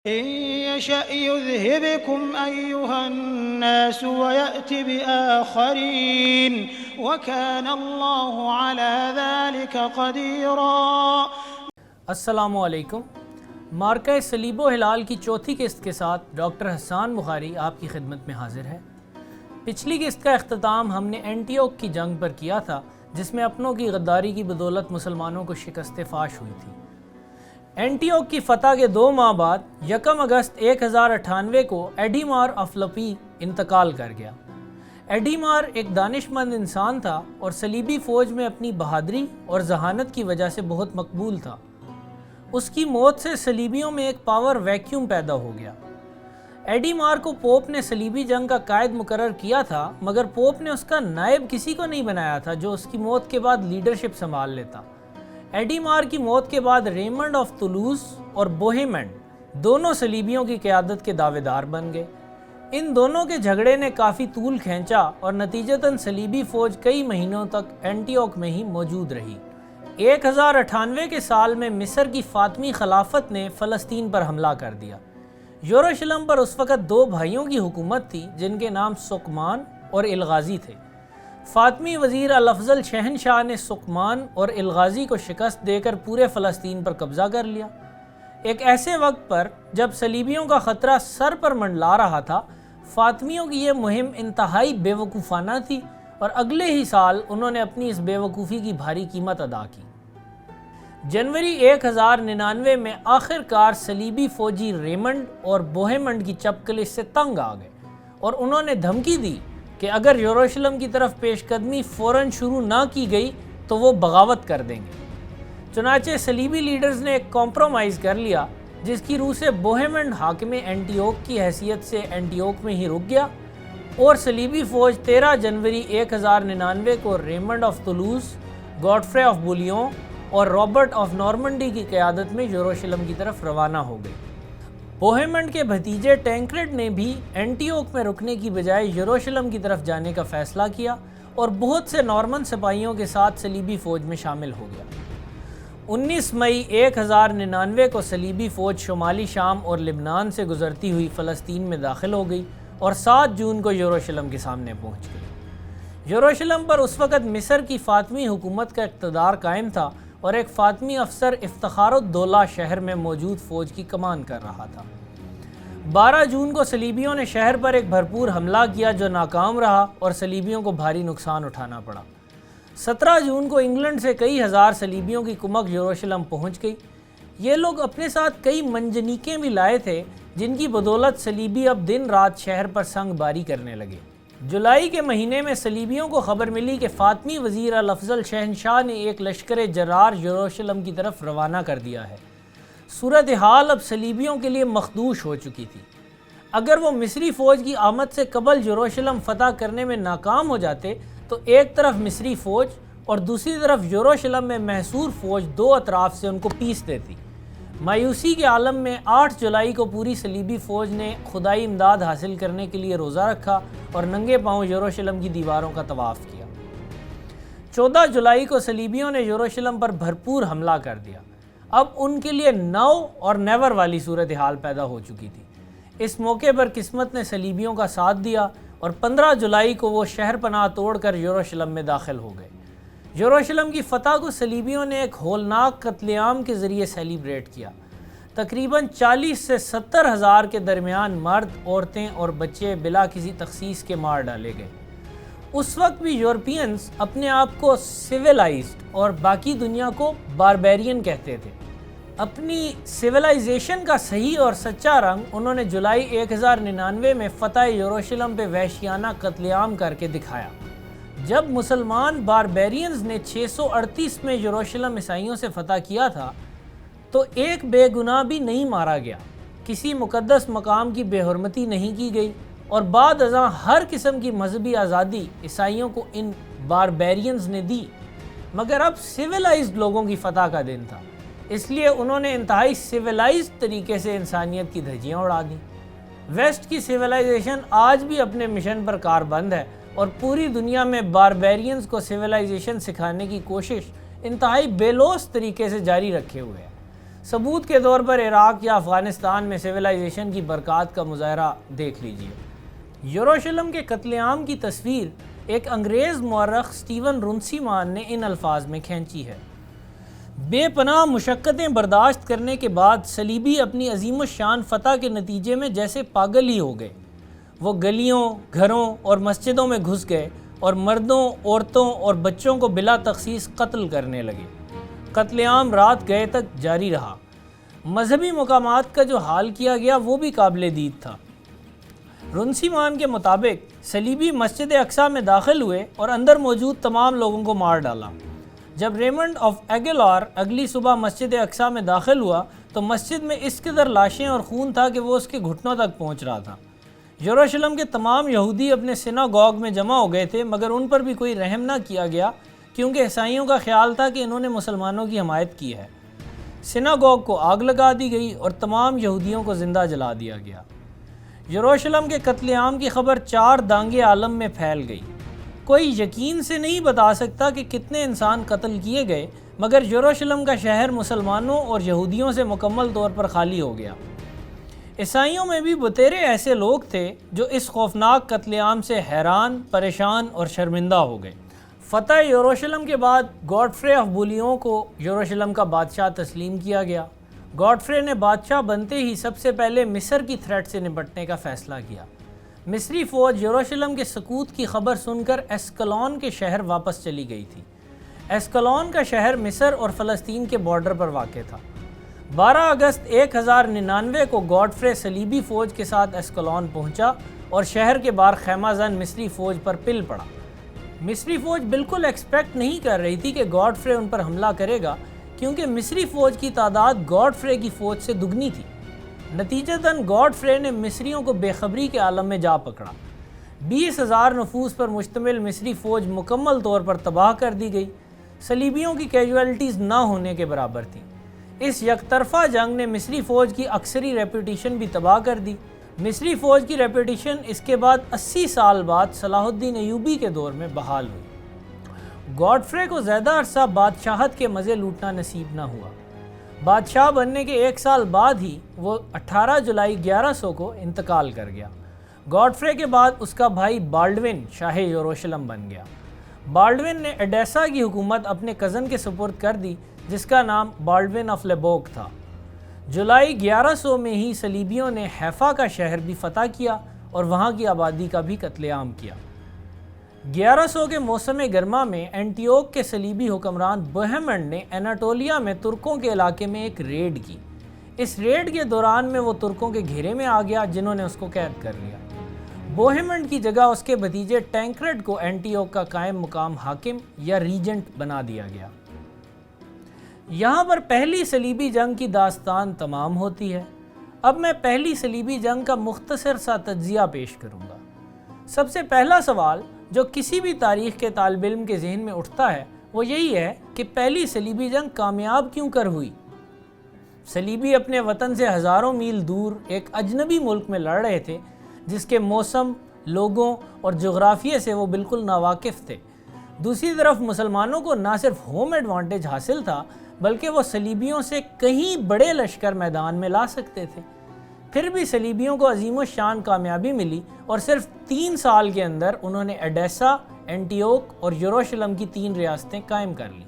إن يشأ يذهبكم أيها الناس ويأت بآخرين وكان الله على ذلك قديرا۔ السلام علیکم۔ مارکہ صلیب و ہلال کی چوتھی قسط کے ساتھ ڈاکٹر حسان بخاری آپ کی خدمت میں حاضر ہے۔ پچھلی قسط کا اختتام ہم نے اینٹیوک کی جنگ پر کیا تھا، جس میں اپنوں کی غداری کی بدولت مسلمانوں کو شکست فاش ہوئی تھی۔ اینٹیوک کی فتح کے 2 ماہ بعد 1 اگست 1098 کو ایڈیمار آف لپی انتقال کر گیا۔ ایڈیمار ایک دانش مند انسان تھا اور صلیبی فوج میں اپنی بہادری اور ذہانت کی وجہ سے بہت مقبول تھا۔ اس کی موت سے صلیبیوں میں ایک پاور ویکیوم پیدا ہو گیا۔ ایڈیمار کو پوپ نے صلیبی جنگ کا قائد مقرر کیا تھا، مگر پوپ نے اس کا نائب کسی کو نہیں بنایا تھا جو اس کی موت کے بعد لیڈرشپ سنبھال لیتا۔ ایڈیمار کی موت کے بعد ریمنڈ آف تولوز اور بوہیمنڈ دونوں صلیبیوں کی قیادت کے دعوے دار بن گئے۔ ان دونوں کے جھگڑے نے کافی طول کھینچا اور نتیجتاً صلیبی فوج کئی مہینوں تک اینٹیوک میں ہی موجود رہی۔ 1098 کے سال میں مصر کی فاطمی خلافت نے فلسطین پر حملہ کر دیا۔ یروشلم پر اس وقت 2 بھائیوں کی حکومت تھی جن کے نام سقمان اور الغازی تھے۔ فاطمی وزیر الافضل شہنشاہ نے سقمان اور الغازی کو شکست دے کر پورے فلسطین پر قبضہ کر لیا۔ ایک ایسے وقت پر جب صلیبیوں کا خطرہ سر پر منڈلا رہا تھا، فاطمیوں کی یہ مہم انتہائی بے وقوفانہ تھی اور اگلے ہی سال انہوں نے اپنی اس بے وقوفی کی بھاری قیمت ادا کی۔ جنوری 1099 میں آخر کار صلیبی فوجی ریمنڈ اور بوہیمنڈ کی چپکلش سے تنگ آ گئے اور انہوں نے دھمکی دی کہ اگر یروشلم کی طرف پیش قدمی فوراً شروع نہ کی گئی تو وہ بغاوت کر دیں گے۔ چنانچہ صلیبی لیڈرز نے ایک کمپرومائز کر لیا، جس کی روح سے بوہیمنڈ حاکم اینٹیوک کی حیثیت سے اینٹیوک میں ہی رک گیا اور صلیبی فوج 13 جنوری 1099 کو ریمنڈ آف تولوز، گوڈفرے آف بولیون اور رابرٹ آف نارمنڈی کی قیادت میں یروشلم کی طرف روانہ ہو گئی۔ بوہیمنڈ کے بھتیجے ٹینکرڈ نے بھی اینٹیوک میں رکنے کی بجائے یروشلم کی طرف جانے کا فیصلہ کیا اور بہت سے نارمن سپاہیوں کے ساتھ صلیبی فوج میں شامل ہو گیا۔ 19 مئی 1099 کو صلیبی فوج شمالی شام اور لبنان سے گزرتی ہوئی فلسطین میں داخل ہو گئی اور 7 جون کو یروشلم کے سامنے پہنچ گئی۔ یروشلم پر اس وقت مصر کی فاطمی حکومت کا اقتدار قائم تھا اور ایک فاطمی افسر افتخار الدولہ شہر میں موجود فوج کی کمان کر رہا تھا۔ 12 جون کو صلیبیوں نے شہر پر ایک بھرپور حملہ کیا جو ناکام رہا اور صلیبیوں کو بھاری نقصان اٹھانا پڑا۔ 17 جون کو انگلینڈ سے کئی ہزار صلیبیوں کی کمک یروشلم پہنچ گئی۔ یہ لوگ اپنے ساتھ کئی منجنیقیں بھی لائے تھے جن کی بدولت صلیبی اب دن رات شہر پر سنگ باری کرنے لگے۔ جولائی کے مہینے میں صلیبیوں کو خبر ملی کہ فاطمی وزیر الافضل شہنشاہ نے ایک لشکر جرار یروشلم کی طرف روانہ کر دیا ہے۔ صورتحال اب صلیبیوں کے لیے مخدوش ہو چکی تھی۔ اگر وہ مصری فوج کی آمد سے قبل یروشلم فتح کرنے میں ناکام ہو جاتے تو ایک طرف مصری فوج اور دوسری طرف یروشلم میں محصور فوج 2 اطراف سے ان کو پیس دیتی۔ مایوسی کے عالم میں 8 جولائی کو پوری صلیبی فوج نے خدائی امداد حاصل کرنے کے لیے روزہ رکھا اور ننگے پاؤں یروشلم کی دیواروں کا طواف کیا۔ 14 جولائی کو صلیبیوں نے یروشلم پر بھرپور حملہ کر دیا۔ اب ان کے لیے نو اور نیور والی صورتحال پیدا ہو چکی تھی۔ اس موقع پر قسمت نے صلیبیوں کا ساتھ دیا اور 15 جولائی کو وہ شہر پناہ توڑ کر یروشلم میں داخل ہو گئے۔ یروشلم کی فتح کو صلیبیوں نے ایک ہولناک قتل عام کے ذریعے سیلیبریٹ کیا۔ تقریباً 40 سے 70 ہزار کے درمیان مرد، عورتیں اور بچے بلا کسی تخصیص کے مار ڈالے گئے۔ اس وقت بھی یورپینز اپنے آپ کو سویلائزڈ اور باقی دنیا کو باربیرین کہتے تھے۔ اپنی سویلائزیشن کا صحیح اور سچا رنگ انہوں نے جولائی 1099 میں فتح یروشلم پہ وحشیانہ قتل عام کر کے دکھایا۔ جب مسلمان باربیرینز نے 638 میں یروشلم عیسائیوں سے فتح کیا تھا تو ایک بے گناہ بھی نہیں مارا گیا، کسی مقدس مقام کی بے حرمتی نہیں کی گئی اور بعد ازاں ہر قسم کی مذہبی آزادی عیسائیوں کو ان باربیرینز نے دی۔ مگر اب سویلائزڈ لوگوں کی فتح کا دن تھا، اس لیے انہوں نے انتہائی سویلائزڈ طریقے سے انسانیت کی دھجیاں اڑا دیں۔ ویسٹ کی سویلائزیشن آج بھی اپنے مشن پر کاربند ہے اور پوری دنیا میں باربیرینز کو سویلائزیشن سکھانے کی کوشش انتہائی بے لوث طریقے سے جاری رکھے ہوئے ہے۔ ثبوت کے طور پر عراق یا افغانستان میں سویلائزیشن کی برکات کا مظاہرہ دیکھ لیجیے۔ یروشلم کے قتل عام کی تصویر ایک انگریز مورخ سٹیون رونسیمان نے ان الفاظ میں کھینچی ہے: بے پناہ مشقتیں برداشت کرنے کے بعد صلیبی اپنی عظیم الشان فتح کے نتیجے میں جیسے پاگل ہی ہو گئے۔ وہ گلیوں، گھروں اور مسجدوں میں گھس گئے اور مردوں، عورتوں اور بچوں کو بلا تخصیص قتل کرنے لگے۔ قتل عام رات گئے تک جاری رہا۔ مذہبی مقامات کا جو حال کیا گیا وہ بھی قابل دید تھا۔ رونسیمان کے مطابق صلیبی مسجد اقصی میں داخل ہوئے اور اندر موجود تمام لوگوں کو مار ڈالا۔ جب ریمنڈ آف ایگیلار اگلی صبح مسجد اقصی میں داخل ہوا تو مسجد میں اس قدر لاشیں اور خون تھا کہ وہ اس کے گھٹنوں تک پہنچ رہا تھا۔ یروشلم کے تمام یہودی اپنے سیناگوگ میں جمع ہو گئے تھے، مگر ان پر بھی کوئی رحم نہ کیا گیا کیونکہ عیسائیوں کا خیال تھا کہ انہوں نے مسلمانوں کی حمایت کی ہے۔ سیناگوگ کو آگ لگا دی گئی اور تمام یہودیوں کو زندہ جلا دیا گیا۔ یروشلم کے قتل عام کی خبر 4 دانگے عالم میں پھیل گئی۔ کوئی یقین سے نہیں بتا سکتا کہ کتنے انسان قتل کیے گئے، مگر یروشلم کا شہر مسلمانوں اور یہودیوں سے مکمل طور پر خالی ہو گیا۔ عیسائیوں میں بھی بتیرے ایسے لوگ تھے جو اس خوفناک قتل عام سے حیران، پریشان اور شرمندہ ہو گئے۔ فتح یروشلم کے بعد گاڈفرے آف بولیون کو یروشلم کا بادشاہ تسلیم کیا گیا۔ گاڈفرے نے بادشاہ بنتے ہی سب سے پہلے مصر کی تھریٹ سے نپٹنے کا فیصلہ کیا۔ مصری فوج یروشلم کے سقوط کی خبر سن کر ایسکلون کے شہر واپس چلی گئی تھی۔ ایسکلون کا شہر مصر اور فلسطین کے بارڈر پر واقع تھا۔ 12 اگست 1099 کو گاڈفرے صلیبی فوج کے ساتھ ایسکلون پہنچا اور شہر کے باہر خیمہ زن مصری فوج پر پل پڑا۔ مصری فوج بالکل ایکسپیکٹ نہیں کر رہی تھی کہ گاڈفرے ان پر حملہ کرے گا، کیونکہ مصری فوج کی تعداد گاڈفرے کی فوج سے دگنی تھی۔ نتیجتاً گاڈفرے نے مصریوں کو بے خبری کے عالم میں جا پکڑا۔ 20,000 نفوس پر مشتمل مصری فوج مکمل طور پر تباہ کر دی گئی۔ صلیبیوں کی کیجوالٹیز نہ ہونے کے برابر تھیں۔ اس یک طرفہ جنگ نے مصری فوج کی اکثری ریپوٹیشن بھی تباہ کر دی۔ مصری فوج کی ریپوٹیشن اس کے بعد 80 سال بعد صلاح الدین ایوبی کے دور میں بحال ہوئی۔ گاڈفرے کو زیادہ عرصہ بادشاہت کے مزے لوٹنا نصیب نہ ہوا۔ بادشاہ بننے کے 1 سال بعد ہی وہ 18 جولائی 1100 کو انتقال کر گیا۔ گاڈفرے کے بعد اس کا بھائی بالڈون شاہ یروشلم بن گیا۔ بالڈون نے ایڈیسا کی حکومت اپنے کزن کے سپرد کر دی جس کا نام بالڈون آف لیبوک تھا۔ جولائی 1100 میں ہی صلیبیوں نے حیفا کا شہر بھی فتح کیا اور وہاں کی آبادی کا بھی قتل عام کیا۔ 1100 کے موسم گرما میں اینٹیوک کے صلیبی حکمران بوہیمنڈ نے اناٹولیا میں ترکوں کے علاقے میں ایک ریڈ کی۔ اس ریڈ کے دوران میں وہ ترکوں کے گھیرے میں آ گیا جنہوں نے اس کو قید کر لیا۔ بوہیمنڈ کی جگہ اس کے بھتیجے ٹینکرڈ کو اینٹیوک کا قائم مقام حاکم یا ریجنٹ بنا دیا گیا۔ یہاں پر پہلی صلیبی جنگ کی داستان تمام ہوتی ہے۔ اب میں پہلی صلیبی جنگ کا مختصر سا تجزیہ پیش کروں گا۔ سب سے پہلا سوال جو کسی بھی تاریخ کے طالب علم کے ذہن میں اٹھتا ہے وہ یہی ہے کہ پہلی صلیبی جنگ کامیاب کیوں کر ہوئی؟ صلیبی اپنے وطن سے ہزاروں میل دور ایک اجنبی ملک میں لڑ رہے تھے جس کے موسم، لوگوں اور جغرافیے سے وہ بالکل ناواقف تھے۔ دوسری طرف مسلمانوں کو نہ صرف ہوم ایڈوانٹیج حاصل تھا بلکہ وہ صلیبیوں سے کہیں بڑے لشکر میدان میں لا سکتے تھے۔ پھر بھی صلیبیوں کو عظیم الشان کامیابی ملی اور صرف 3 سال کے اندر انہوں نے ایڈیسا، اینٹیوک اور یروشلم کی 3 ریاستیں قائم کر لیں۔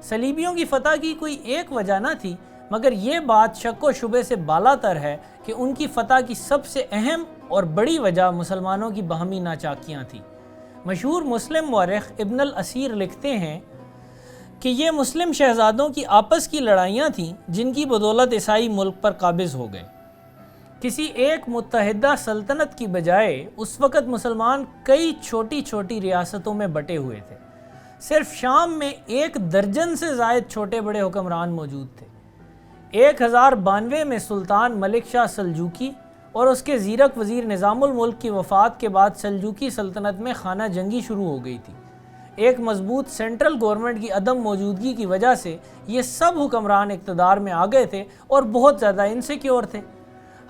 صلیبیوں کی فتح کی کوئی ایک وجہ نہ تھی، مگر یہ بات شک و شبے سے بالا تر ہے کہ ان کی فتح کی سب سے اہم اور بڑی وجہ مسلمانوں کی باہمی ناچاکیاں تھیں۔ مشہور مسلم مورخ ابن الاسیر لکھتے ہیں کہ یہ مسلم شہزادوں کی آپس کی لڑائیاں تھیں جن کی بدولت عیسائی ملک پر قابض ہو گئے۔ کسی ایک متحدہ سلطنت کی بجائے اس وقت مسلمان کئی چھوٹی چھوٹی ریاستوں میں بٹے ہوئے تھے۔ صرف شام میں 1 درجن سے زائد چھوٹے بڑے حکمران موجود تھے۔ 1092 میں سلطان ملک شاہ سلجوکی اور اس کے زیرک وزیر نظام الملک کی وفات کے بعد سلجوکی سلطنت میں خانہ جنگی شروع ہو گئی تھی۔ ایک مضبوط سینٹرل گورنمنٹ کی عدم موجودگی کی وجہ سے یہ سب حکمران اقتدار میں آ گئے تھے اور بہت زیادہ انسیکیور تھے۔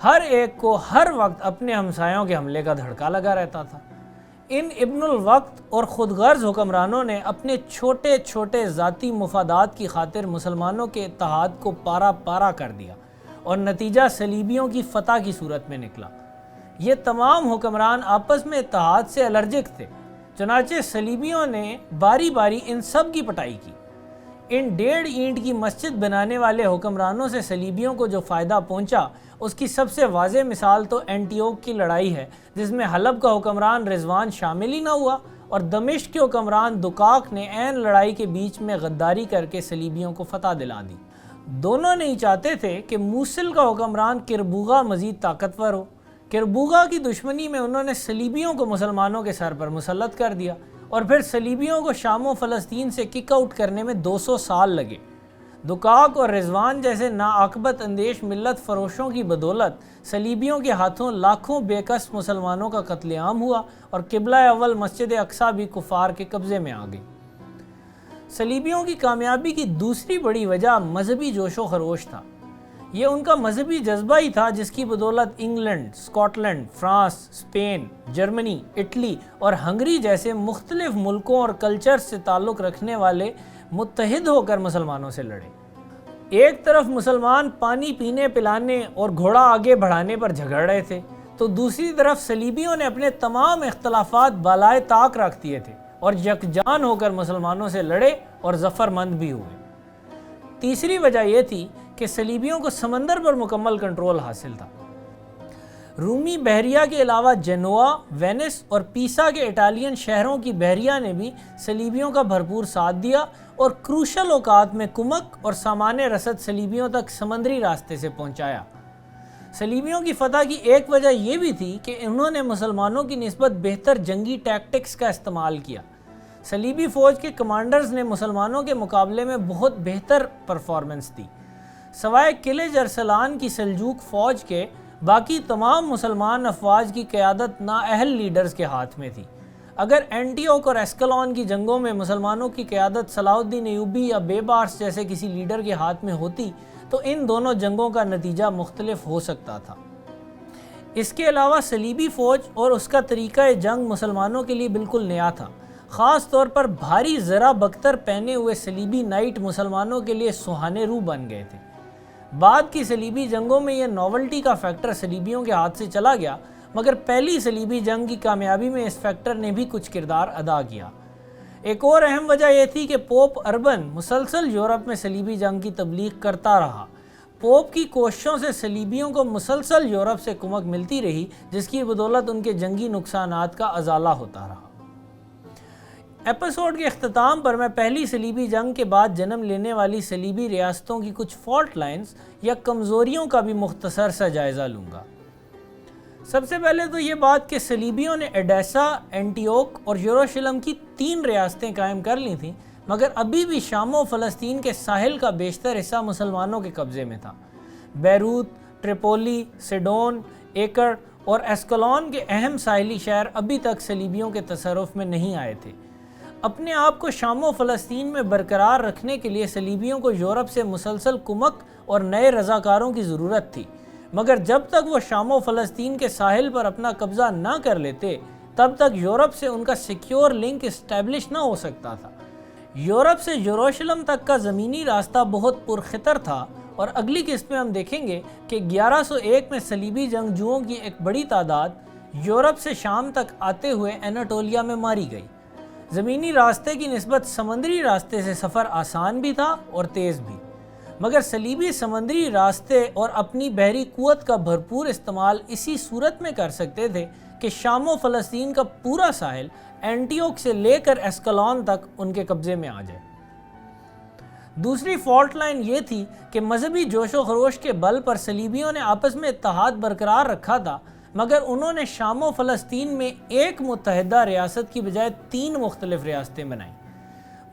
ہر ایک کو ہر وقت اپنے ہمسایوں کے حملے کا دھڑکا لگا رہتا تھا۔ ان ابن الوقت اور خود غرض حکمرانوں نے اپنے چھوٹے چھوٹے ذاتی مفادات کی خاطر مسلمانوں کے اتحاد کو پارا پارا کر دیا اور نتیجہ صلیبیوں کی فتح کی صورت میں نکلا۔ یہ تمام حکمران آپس میں اتحاد سے الرجک تھے، چنانچہ صلیبیوں نے باری باری ان سب کی پٹائی کی۔ ان 1.5 اینٹ کی مسجد بنانے والے حکمرانوں سے صلیبیوں کو جو فائدہ پہنچا اس کی سب سے واضح مثال تو اینٹیوک کی لڑائی ہے، جس میں حلب کا حکمران رضوان شامل ہی نہ ہوا اور دمشق کے حکمران دکاک نے عین لڑائی کے بیچ میں غداری کر کے صلیبیوں کو فتح دلا دی۔ دونوں نہیں چاہتے تھے کہ موصل کا حکمران کربوغا مزید طاقتور ہو۔ کربوغا کی دشمنی میں انہوں نے صلیبیوں کو مسلمانوں کے سر پر مسلط کر دیا اور پھر صلیبیوں کو شام و فلسطین سے کک آؤٹ کرنے میں 200 سال لگے۔ دکاک اور رضوان جیسے ناعاقبت اندیش ملت فروشوں کی بدولت صلیبیوں کے ہاتھوں لاکھوں بے کس مسلمانوں کا قتل عام ہوا اور قبلہ اول مسجد اقصی بھی کفار کے قبضے میں آ گئی۔ صلیبیوں کی کامیابی کی دوسری بڑی وجہ مذہبی جوش و خروش تھا۔ یہ ان کا مذہبی جذبہ ہی تھا جس کی بدولت England, Scotland, France, Spain, Germany, Italy اور ہنگری جیسے مختلف ملکوں اور کلچر سے تعلق رکھنے والے متحد ہو کر مسلمانوں سے لڑے۔ ایک طرف مسلمان پانی پینے پلانے اور گھوڑا آگے بڑھانے پر جھگڑ رہے تھے، تو دوسری طرف صلیبیوں نے اپنے تمام اختلافات بالائے طاق رکھ دیے تھے اور یکجان ہو کر مسلمانوں سے لڑے اور ظفر مند بھی ہوئے۔ تیسری وجہ یہ تھی کہ صلیبیوں کو سمندر پر مکمل کنٹرول حاصل تھا۔ رومی بحریہ کے علاوہ جنوا، وینس اور پیسا کے اٹالین شہروں کی بحریہ نے بھی صلیبیوں کا بھرپور ساتھ دیا اور کروشل اوقات میں کمک اور سامان رسد صلیبیوں تک سمندری راستے سے پہنچایا۔ صلیبیوں کی فتح کی ایک وجہ یہ بھی تھی کہ انہوں نے مسلمانوں کی نسبت بہتر جنگی ٹیکٹکس کا استعمال کیا۔ صلیبی فوج کے کمانڈرز نے مسلمانوں کے مقابلے میں بہت بہتر پرفارمنس دی۔ سوائے قلعہ ارسلان کی سلجوق فوج کے باقی تمام مسلمان افواج کی قیادت نااہل لیڈرز کے ہاتھ میں تھی۔ اگر اینٹیوک اور ایسکلون کی جنگوں میں مسلمانوں کی قیادت صلاح الدین ایوبی یا بیبارس جیسے کسی لیڈر کے ہاتھ میں ہوتی تو ان دونوں جنگوں کا نتیجہ مختلف ہو سکتا تھا۔ اس کے علاوہ صلیبی فوج اور اس کا طریقہ جنگ مسلمانوں کے لیے بالکل نیا تھا۔ خاص طور پر بھاری زرہ بختر پہنے ہوئے صلیبی نائٹ مسلمانوں کے لیے سہانے رو بن گئے تھے۔ بعد کی صلیبی جنگوں میں یہ نوولٹی کا فیکٹر صلیبیوں کے ہاتھ سے چلا گیا، مگر پہلی صلیبی جنگ کی کامیابی میں اس فیکٹر نے بھی کچھ کردار ادا کیا۔ ایک اور اہم وجہ یہ تھی کہ پوپ اربن مسلسل یورپ میں صلیبی جنگ کی تبلیغ کرتا رہا۔ پوپ کی کوششوں سے صلیبیوں کو مسلسل یورپ سے کمک ملتی رہی، جس کی بدولت ان کے جنگی نقصانات کا ازالہ ہوتا رہا۔ ایپیسوڈ کے اختتام پر میں پہلی صلیبی جنگ کے بعد جنم لینے والی صلیبی ریاستوں کی کچھ فالٹ لائنز یا کمزوریوں کا بھی مختصر سا جائزہ لوں گا۔ سب سے پہلے تو یہ بات کہ صلیبیوں نے ایڈیسا، اینٹیوک اور یروشلم کی 3 ریاستیں قائم کر لی تھیں، مگر ابھی بھی شام و فلسطین کے ساحل کا بیشتر حصہ مسلمانوں کے قبضے میں تھا۔ بیروت، ٹریپولی، سیڈون، ایکڑ اور ایسکلون کے اہم ساحلی شہر ابھی تک صلیبیوں کے تصرف میں نہیں آئے تھے۔ اپنے آپ کو شام و فلسطین میں برقرار رکھنے کے لیے صلیبیوں کو یورپ سے مسلسل کمک اور نئے رضاکاروں کی ضرورت تھی، مگر جب تک وہ شام و فلسطین کے ساحل پر اپنا قبضہ نہ کر لیتے تب تک یورپ سے ان کا سیکیور لنک اسٹیبلش نہ ہو سکتا تھا۔ یورپ سے یروشلم تک کا زمینی راستہ بہت پرخطر تھا اور اگلی قسط میں ہم دیکھیں گے کہ 1101 میں صلیبی جنگجوؤں کی ایک بڑی تعداد یورپ سے شام تک آتے ہوئے اناٹولیا میں ماری گئی۔ زمینی راستے کی نسبت سمندری راستے سے سفر آسان بھی تھا اور تیز بھی، مگر صلیبی سمندری راستے اور اپنی بحری قوت کا بھرپور استعمال اسی صورت میں کر سکتے تھے کہ شام و فلسطین کا پورا ساحل اینٹیوک سے لے کر ایسکلون تک ان کے قبضے میں آ جائے۔ دوسری فالٹ لائن یہ تھی کہ مذہبی جوش و خروش کے بل پر صلیبیوں نے آپس میں اتحاد برقرار رکھا تھا، مگر انہوں نے شام و فلسطین میں ایک متحدہ ریاست کی بجائے 3 مختلف ریاستیں بنائیں۔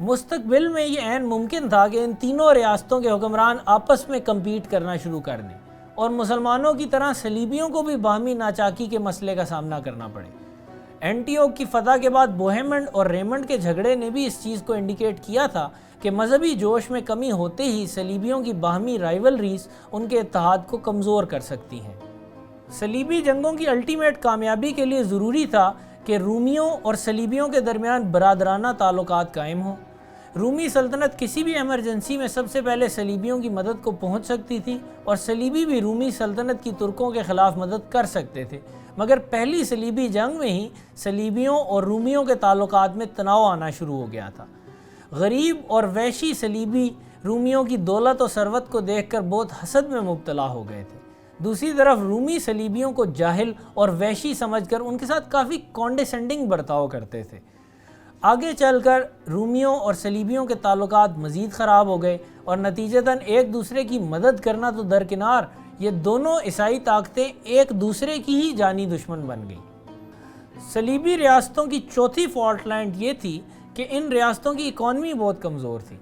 مستقبل میں یہ عین ممکن تھا کہ ان تینوں ریاستوں کے حکمران آپس میں کمپیٹ کرنا شروع کر دیں اور مسلمانوں کی طرح صلیبیوں کو بھی باہمی ناچاکی کے مسئلے کا سامنا کرنا پڑے۔ اینٹیوک کی فتح کے بعد بوہیمنڈ اور ریمنڈ کے جھگڑے نے بھی اس چیز کو انڈیکیٹ کیا تھا کہ مذہبی جوش میں کمی ہوتے ہی صلیبیوں کی باہمی رائیولریز ان کے اتحاد کو کمزور کر سکتی ہیں۔ صلیبی جنگوں کی الٹیمیٹ کامیابی کے لیے ضروری تھا کہ رومیوں اور صلیبیوں کے درمیان برادرانہ تعلقات قائم ہوں۔ رومی سلطنت کسی بھی ایمرجنسی میں سب سے پہلے صلیبیوں کی مدد کو پہنچ سکتی تھی اور صلیبی بھی رومی سلطنت کی ترکوں کے خلاف مدد کر سکتے تھے، مگر پہلی صلیبی جنگ میں ہی صلیبیوں اور رومیوں کے تعلقات میں تناؤ آنا شروع ہو گیا تھا۔ غریب اور وحشی صلیبی رومیوں کی دولت و ثروت کو دیکھ کر بہت حسد میں مبتلا ہو گئے تھے۔ دوسری طرف رومی صلیبیوں کو جاہل اور وحشی سمجھ کر ان کے ساتھ کافی کانڈیسینڈنگ برتاؤ کرتے تھے۔ آگے چل کر رومیوں اور صلیبیوں کے تعلقات مزید خراب ہو گئے اور نتیجتاً ایک دوسرے کی مدد کرنا تو درکنار، یہ دونوں عیسائی طاقتیں ایک دوسرے کی ہی جانی دشمن بن گئیں۔ صلیبی ریاستوں کی چوتھی فالٹ لائن یہ تھی کہ ان ریاستوں کی اکانومی بہت کمزور تھی۔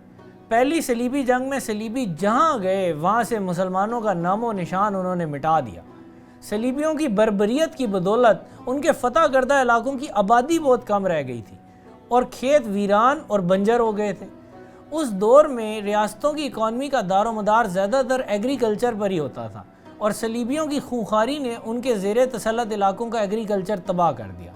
پہلی صلیبی جنگ میں صلیبی جہاں گئے وہاں سے مسلمانوں کا نام و نشان انہوں نے مٹا دیا۔ صلیبیوں کی بربریت کی بدولت ان کے فتح کردہ علاقوں کی آبادی بہت کم رہ گئی تھی اور کھیت ویران اور بنجر ہو گئے تھے۔ اس دور میں ریاستوں کی اکانومی کا دار و مدار زیادہ تر ایگریکلچر پر ہی ہوتا تھا اور صلیبیوں کی خونخواری نے ان کے زیر تسلط علاقوں کا ایگریکلچر تباہ کر دیا۔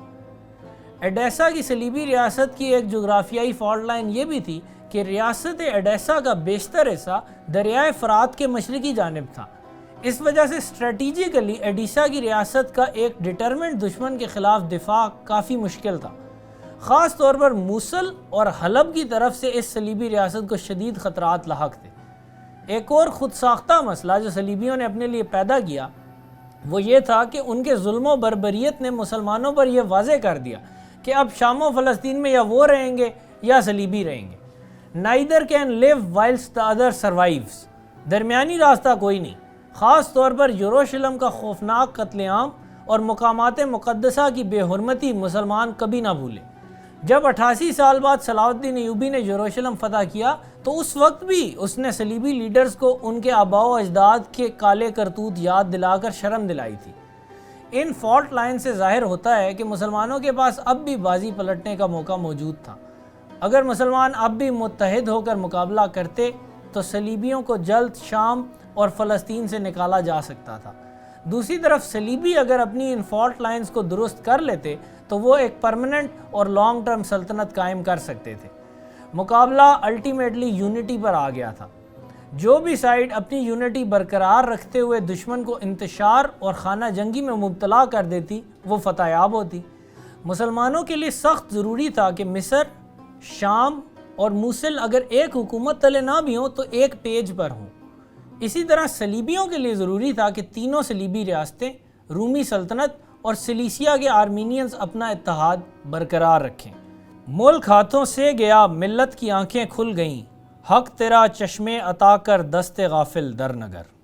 ایڈیسا کی صلیبی ریاست کی ایک جغرافیائی فالٹ لائن یہ بھی تھی کہ ریاست ایڈیسا کا بیشتر حصہ دریائے فرات کے مشرقی جانب تھا۔ اس وجہ سے اسٹریٹجیکلی ایڈیسا کی ریاست کا ایک ڈٹرمنٹ دشمن کے خلاف دفاع کافی مشکل تھا۔ خاص طور پر موصل اور حلب کی طرف سے اس صلیبی ریاست کو شدید خطرات لاحق تھے۔ ایک اور خود ساختہ مسئلہ جو صلیبیوں نے اپنے لیے پیدا کیا وہ یہ تھا کہ ان کے ظلم و بربریت نے مسلمانوں پر یہ واضح کر دیا کہ اب شام و فلسطین میں یا وہ رہیں گے یا صلیبی رہیں گے۔ Neither can live whilst the other survives۔ درمیانی راستہ کوئی نہیں۔ خاص طور پر یروشلم کا خوفناک قتل عام اور مقامات مقدسہ کی بے حرمتی مسلمان کبھی نہ بھولے۔ جب 88 سال بعد صلاح الدین ایوبی نے یروشلم فتح کیا تو اس وقت بھی اس نے صلیبی لیڈرز کو ان کے آباء و اجداد کے کالے کرتوت یاد دلا کر شرم دلائی تھی۔ ان فالٹ لائن سے ظاہر ہوتا ہے کہ مسلمانوں کے پاس اب بھی بازی پلٹنے کا موقع موجود تھا۔ اگر مسلمان اب بھی متحد ہو کر مقابلہ کرتے تو صلیبیوں کو جلد شام اور فلسطین سے نکالا جا سکتا تھا۔ دوسری طرف صلیبی اگر اپنی ان فالٹ لائنز کو درست کر لیتے تو وہ ایک پرماننٹ اور لانگ ٹرم سلطنت قائم کر سکتے تھے۔ مقابلہ الٹیمیٹلی یونٹی پر آ گیا تھا۔ جو بھی سائیڈ اپنی یونٹی برقرار رکھتے ہوئے دشمن کو انتشار اور خانہ جنگی میں مبتلا کر دیتی وہ فتح یاب ہوتی۔ مسلمانوں کے لیے سخت ضروری تھا کہ مصر، شام اور موصل اگر ایک حکومت تلے نہ بھی ہوں تو ایک پیج پر ہوں۔ اسی طرح صلیبیوں کے لیے ضروری تھا کہ تینوں صلیبی ریاستیں، رومی سلطنت اور سلیسیا کے آرمینینز اپنا اتحاد برقرار رکھیں۔ ملک ہاتھوں سے گیا، ملت کی آنکھیں کھل گئیں، حق تیرا چشمے عطا کر دست غافل در نگر۔